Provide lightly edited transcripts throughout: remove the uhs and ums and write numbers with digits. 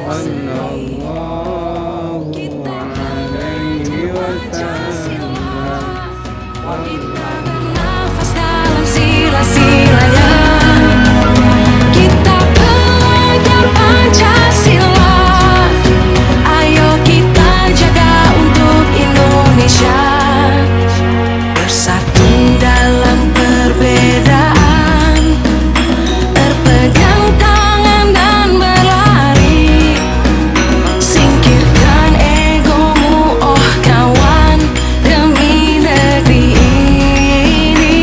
Sallallahu alaihi wasallam. Kita bernafas dalam sila-silanya. Kita belajar Pancasila. Ayo kita jaga untuk Indonesia. Bersatu dalam perbedaan, berpegang tangan dan berlari. Singkirkan egomu, oh kawan, demi negeri ini.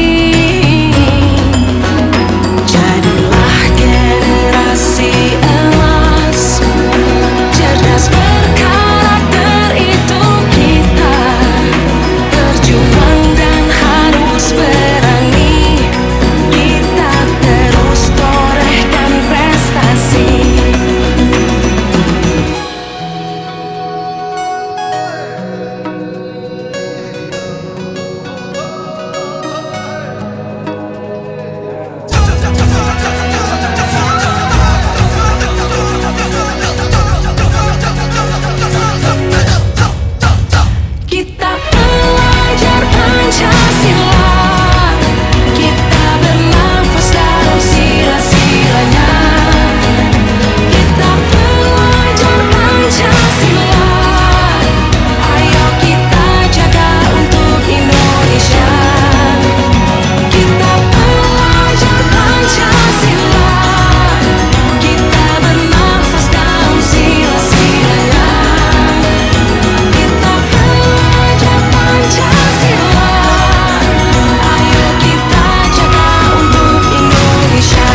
Jadilah generasi emas, cerdas berkarakter itu kita. Berjuang dan harus berani, kita terus torehkan prestasi. Kita belajar Pancasila. Kita bernafas dalam sila-silanya. Kita belajar Pancasila. Ayo kita jaga untuk Indonesia. Kita belajar Pancasila. Kita bernafas dalam sila-silanya. Kita belajar Pancasila. Ayo kita jaga untuk Indonesia.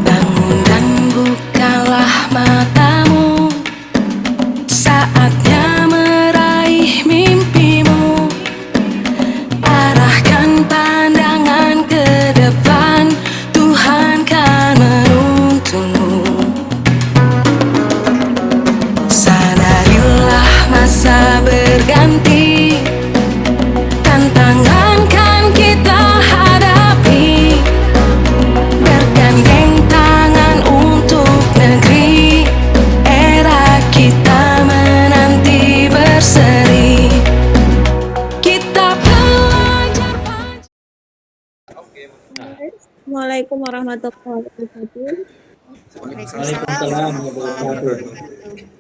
Bangun dan bukalah matamu, saatnya meraih mimpimu. Arahkan pandangan ke depan, Tuhan kan menuntunmu. Sadarilah masa berganti, tantangan kan kita hadapi. Bergandeng tangan untuk negeri, era kita menanti berseri. Kita belajar Assalamualaikum warahmatullahi wabarakatuh. Waalaikumsalam warahmatullahi wabarakatuh.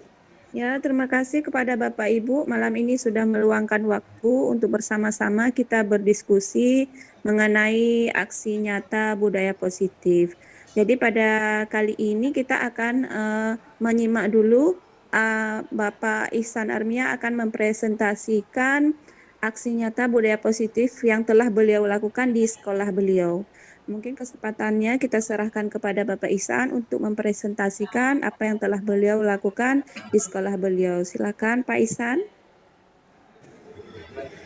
Ya, terima kasih kepada Bapak Ibu malam ini sudah meluangkan waktu untuk bersama-sama kita berdiskusi mengenai aksi nyata budaya positif. Jadi pada kali ini kita akan menyimak dulu Bapak Ihsan Armia akan mempresentasikan aksi nyata budaya positif yang telah beliau lakukan di sekolah beliau. Mungkin kesempatannya kita serahkan kepada Bapak Ihsan untuk mempresentasikan apa yang telah beliau lakukan di sekolah beliau. Silakan Pak Ihsan.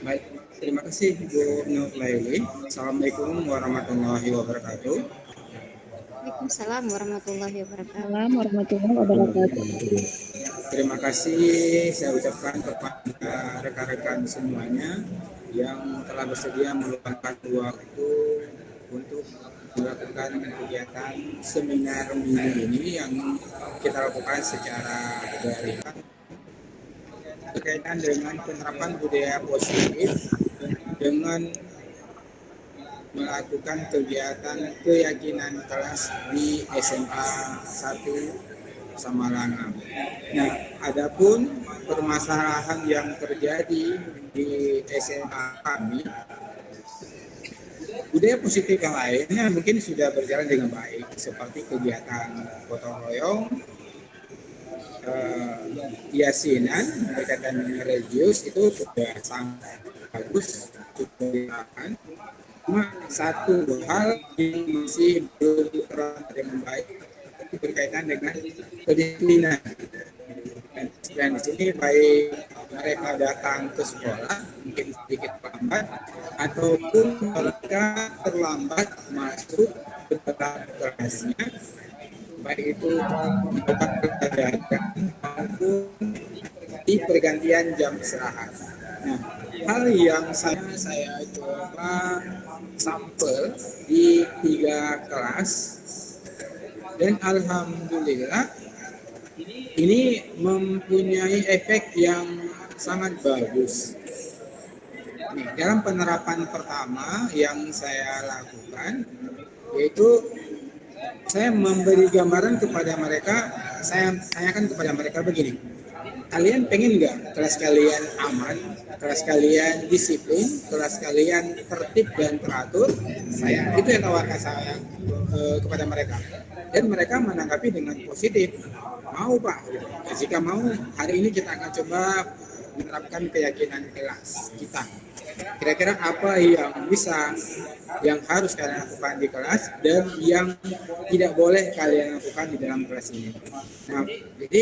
Baik, terima kasih Bu Nur Laili. Assalamualaikum warahmatullahi wabarakatuh. Waalaikumsalam warahmatullahi wabarakatuh. Assalamualaikum warahmatullahi wabarakatuh. Terima kasih saya ucapkan kepada rekan-rekan semuanya yang telah bersedia meluangkan waktu untuk melakukan kegiatan seminar minggu ini yang kita lakukan secara daring berkaitan dengan penerapan budaya positif dengan melakukan kegiatan keyakinan kelas di SMA 1 Samalanga. Nah, adapun permasalahan yang terjadi di SMA kami, budaya positif yang lainnya mungkin sudah berjalan dengan baik, seperti kegiatan gotong royong, yasinan berkaitan dengan religius itu sudah sangat bagus, sudah dilakukan. Cuma satu hal yang masih belum terlalu dengan baik berkaitan dengan kedisiplinan. Dan di sini baik mereka datang ke sekolah mungkin sedikit lambat, ataupun mereka terlambat masuk ke dalam kelasnya, baik itu di tempat pelajaran maupun di pergantian jam istirahat. Nah, hal yang saya coba sampel di 3 kelas, dan alhamdulillah ini mempunyai efek yang sangat bagus. Nih, dalam penerapan pertama yang saya lakukan, yaitu saya memberi gambaran kepada mereka, saya tanyakan kepada mereka begini, kalian pengen nggak kelas kalian aman, kelas kalian disiplin, kelas kalian tertib dan teratur? Itu yang tawarkan saya kepada mereka, dan mereka menanggapi dengan positif. Mau Pak, jika mau hari ini kita akan coba menerapkan keyakinan kelas kita. Kira-kira apa yang harus kalian lakukan di kelas dan yang tidak boleh kalian lakukan di dalam kelas ini. Nah, jadi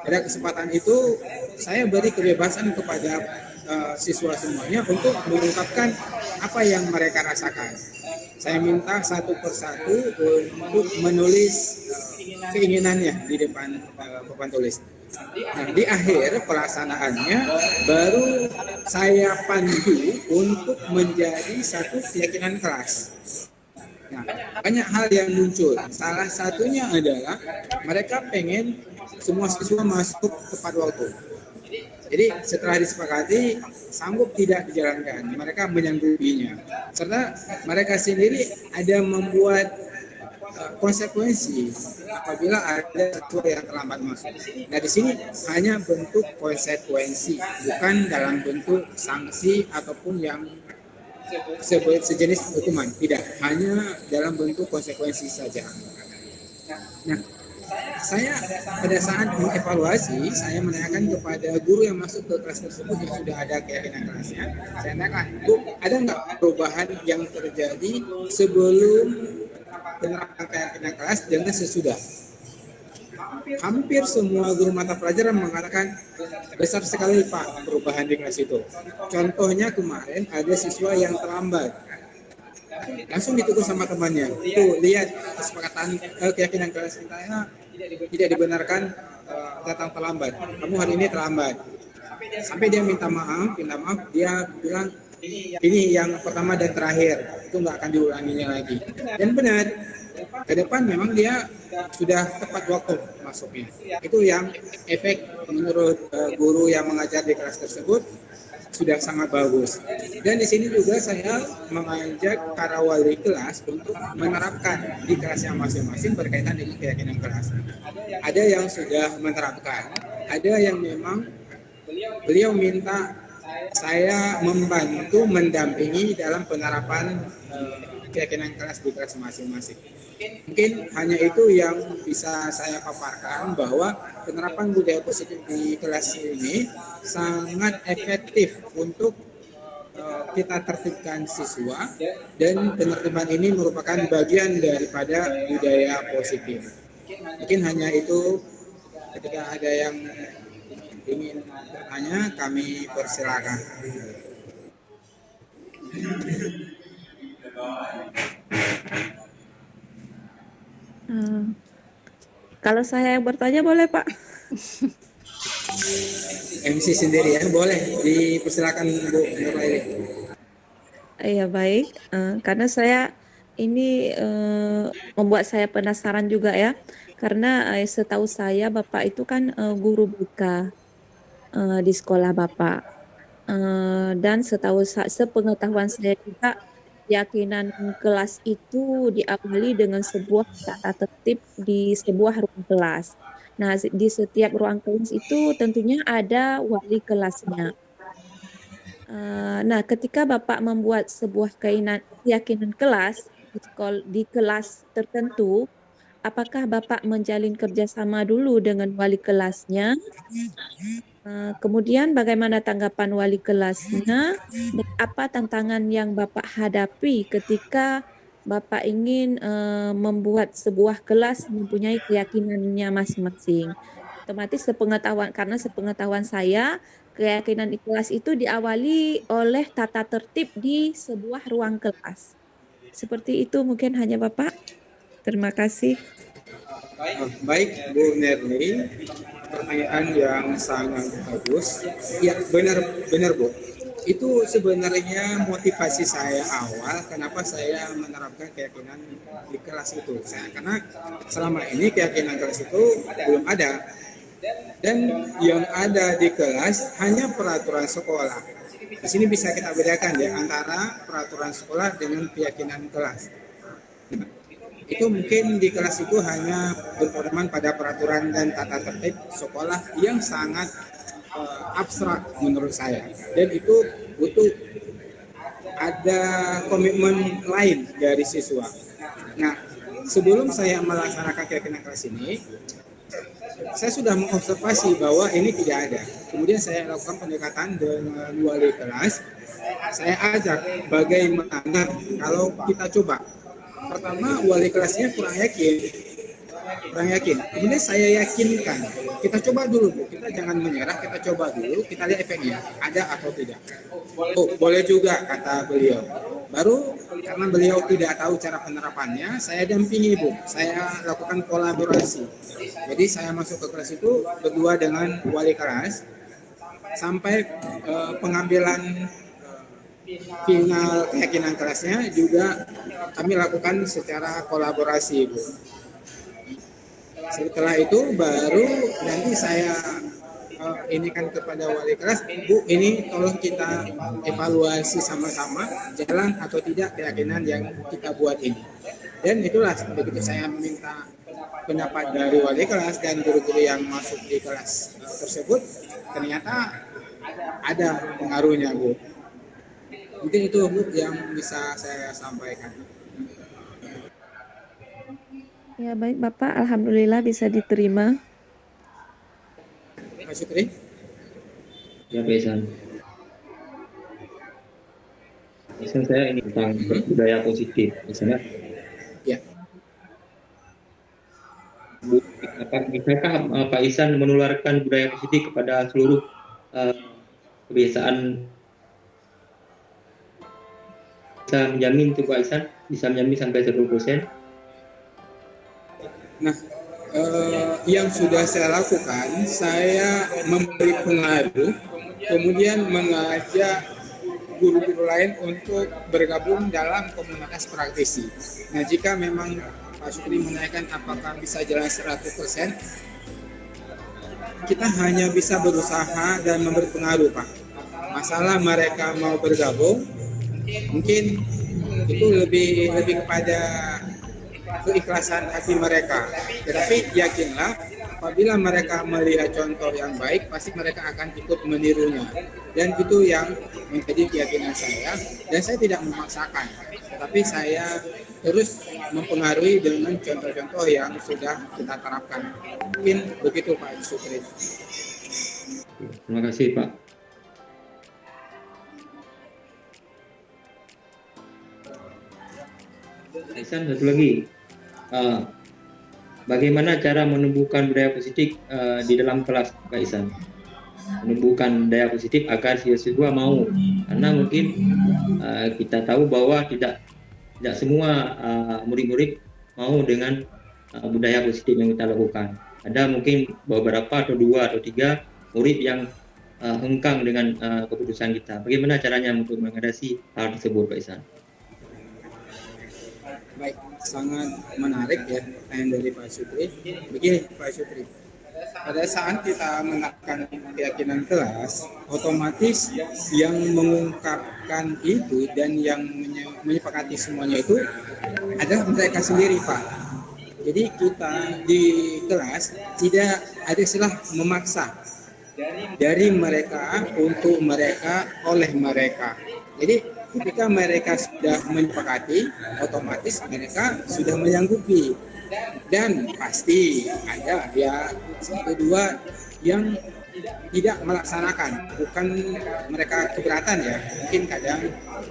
pada kesempatan itu saya beri kebebasan kepada siswa semuanya untuk mengungkapkan apa yang mereka rasakan. Saya minta satu persatu untuk menulis keinginannya di depan papan tulis. Nah, di akhir pelaksanaannya baru saya pandu untuk menjadi satu keyakinan kelas. Nah, banyak hal yang muncul. Salah satunya adalah mereka pengen semua siswa masuk tepat waktu. Jadi setelah disepakati sanggup tidak dijalankan, mereka menyanggupinya. Serta mereka sendiri ada membuat konsekuensi apabila ada siswa yang terlambat masuk. Nah, di sini hanya bentuk konsekuensi, bukan dalam bentuk sanksi ataupun yang sejenis hukuman. Tidak, hanya dalam bentuk konsekuensi saja. Nah, saya pada saat mengevaluasi, saya menanyakan kepada guru yang masuk ke kelas tersebut yang sudah ada keyakinan kelasnya. Saya tanyakan, Bu, ada nggak perubahan yang terjadi sebelum penerapan keyakinan kelas dengan sesudah? Hampir semua guru mata pelajaran mengatakan besar sekali Pak perubahan di kelas itu. Contohnya kemarin ada siswa yang terlambat, langsung ditegur sama temannya. Tuh lihat kesepakatan keyakinan kelas kita ya, tidak dibenarkan datang terlambat. Kamu hari ini terlambat. Sampai dia minta maaf, dia bilang ini yang pertama dan terakhir, itu nggak akan diulanginya lagi. Dan benar, ke depan memang dia sudah tepat waktu masuknya. Itu yang efek menurut guru yang mengajar di kelas tersebut sudah sangat bagus. Dan di sini juga saya mengajak para wali kelas untuk menerapkan di kelasnya masing-masing berkaitan dengan keyakinan kelas. Ada yang sudah menerapkan, ada yang memang beliau minta saya membantu mendampingi dalam penerapan keyakinan kelas di kelas masing-masing. Mungkin hanya itu yang bisa saya paparkan, bahwa penerapan budaya positif di kelas ini sangat efektif untuk kita tertibkan siswa, dan penertiban ini merupakan bagian daripada budaya positif. Mungkin hanya itu. Ketika ada yang ingin bertanya, kami persilakan. Kalau saya yang bertanya boleh Pak? MC sendiri ya, boleh dipersilakan Bu Nurlaili. Iya baik, karena saya ini membuat saya penasaran juga ya, karena setahu saya Bapak itu kan guru BK di sekolah Bapak, dan sepengetahuan saya juga keyakinan kelas itu diawali dengan sebuah tata tertib di sebuah ruang kelas. Nah, di setiap ruang kelas itu tentunya ada wali kelasnya. Nah, ketika Bapak membuat sebuah keyakinan kelas di kelas tertentu, apakah Bapak menjalin kerjasama dulu dengan wali kelasnya? Kemudian bagaimana tanggapan wali kelasnya, dan apa tantangan yang Bapak hadapi ketika Bapak ingin membuat sebuah kelas mempunyai keyakinannya masing-masing. Otomatis karena sepengetahuan saya, keyakinan ikhlas itu diawali oleh tata tertib di sebuah ruang kelas. Seperti itu mungkin hanya Bapak. Terima kasih. Baik Bu Nerli, pertanyaan yang sangat bagus. Ya benar Bu. Itu sebenarnya motivasi saya awal kenapa saya menerapkan keyakinan di kelas itu. Karena selama ini keyakinan kelas itu belum ada. Dan yang ada di kelas hanya peraturan sekolah. Di sini bisa kita bedakan ya antara peraturan sekolah dengan keyakinan kelas. Itu mungkin di kelas itu hanya berpedoman pada peraturan dan tata tertib sekolah yang sangat abstrak menurut saya, dan itu butuh ada komitmen lain dari siswa. Nah, sebelum saya melaksanakan keyakinan kelas ini, saya sudah mengobservasi bahwa ini tidak ada. Kemudian saya lakukan pendekatan dengan wali kelas. Saya ajak bagaimana kalau kita coba. Pertama, wali kelasnya kurang yakin. Kemudian saya yakinkan. Kita coba dulu, Bu. Kita jangan menyerah, kita coba dulu, kita lihat efeknya, ada atau tidak. Oh, boleh juga, kata beliau. Baru karena beliau tidak tahu cara penerapannya, saya dampingi, Bu. Saya lakukan kolaborasi. Jadi saya masuk ke kelas itu berdua dengan wali kelas sampai pengambilan final keyakinan kelasnya juga kami lakukan secara kolaborasi, Bu. Setelah itu baru nanti saya ini kan kepada wali kelas, Bu, ini tolong kita evaluasi sama-sama jalan atau tidak keyakinan yang kita buat ini. Dan itulah begitu saya meminta pendapat dari wali kelas dan guru-guru yang masuk di kelas tersebut, ternyata ada pengaruhnya, Bu. Mungkin itu, Bu, yang bisa saya sampaikan. Ya baik Bapak, Alhamdulillah bisa diterima. Pak Syukri. Ya Pak Ihsan. Ihsan, saya ini tentang budaya positif, misalnya. Ya. Bisakah Pak Ihsan menularkan budaya positif kepada seluruh kebiasaan? Bisa menjamin itu Pak Ihsan? Bisa menjamin sampai 100%? Nah, yang sudah saya lakukan, saya memberi pengaruh, kemudian mengajak guru-guru lain untuk bergabung dalam komunitas praktisi. Nah, jika memang Pak Syukri menanyakan apakah bisa jalan 100%, kita hanya bisa berusaha dan memberi pengaruh, Pak. Masalah mereka mau bergabung, mungkin itu lebih kepada keikhlasan hati mereka. Tetapi yakinlah, apabila mereka melihat contoh yang baik, pasti mereka akan ikut menirunya. Dan itu yang menjadi keyakinan saya. Dan saya tidak memaksakan, tetapi saya terus mempengaruhi dengan contoh-contoh yang sudah kita terapkan. Mungkin begitu Pak Syukri. Terima kasih Pak. Ihsan, satu lagi. Bagaimana cara menumbuhkan budaya positif di dalam kelas, Pak Ihsan? Menumbuhkan budaya positif agar siswa mau, karena mungkin kita tahu bahwa tidak semua murid-murid mau dengan budaya positif yang kita lakukan. Ada mungkin beberapa atau 2 atau 3 murid yang hengkang dengan keputusan kita. Bagaimana caranya untuk mengatasi hal tersebut, Pak Ihsan? Baik, sangat menarik ya pertanyaan dari Pak Syukri. Begini Pak Syukri, pada saat kita menerapkan keyakinan kelas, otomatis yang mengungkapkan itu dan yang menyepakati semuanya itu adalah mereka sendiri, Pak. Jadi kita di kelas tidak ada istilah memaksa dari mereka, untuk mereka, oleh mereka. Jadi ketika mereka sudah menyepakati, otomatis mereka sudah menyanggupi. Dan pasti ada ya 1-2 yang tidak melaksanakan, bukan mereka keberatan ya, mungkin kadang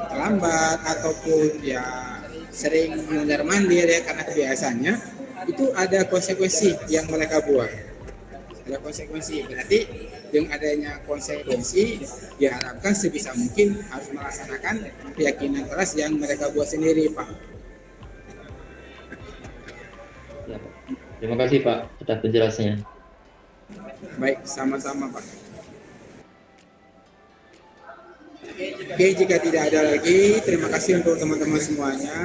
terlambat ataupun ya sering mondar-mandir ya karena kebiasaannya. Itu ada konsekuensi yang mereka buat. ada konsekuensi. Berarti dengan adanya konsekuensi diharapkan sebisa mungkin harus melaksanakan keyakinan keras yang mereka buat sendiri, Pak. Ya, Pak. Terima kasih Pak atas penjelasannya. Baik, sama-sama, Pak. Oke, jika tidak ada lagi, terima kasih untuk teman-teman semuanya.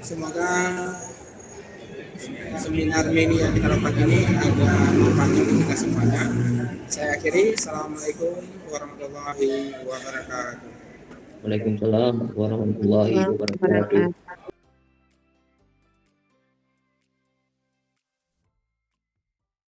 Semoga seminar mini yang kita lakukan ini ada manfaatnya untuk kita semuanya. Saya akhiri. Assalamualaikum warahmatullahi wabarakatuh. Waalaikumsalam warahmatullahi wabarakatuh.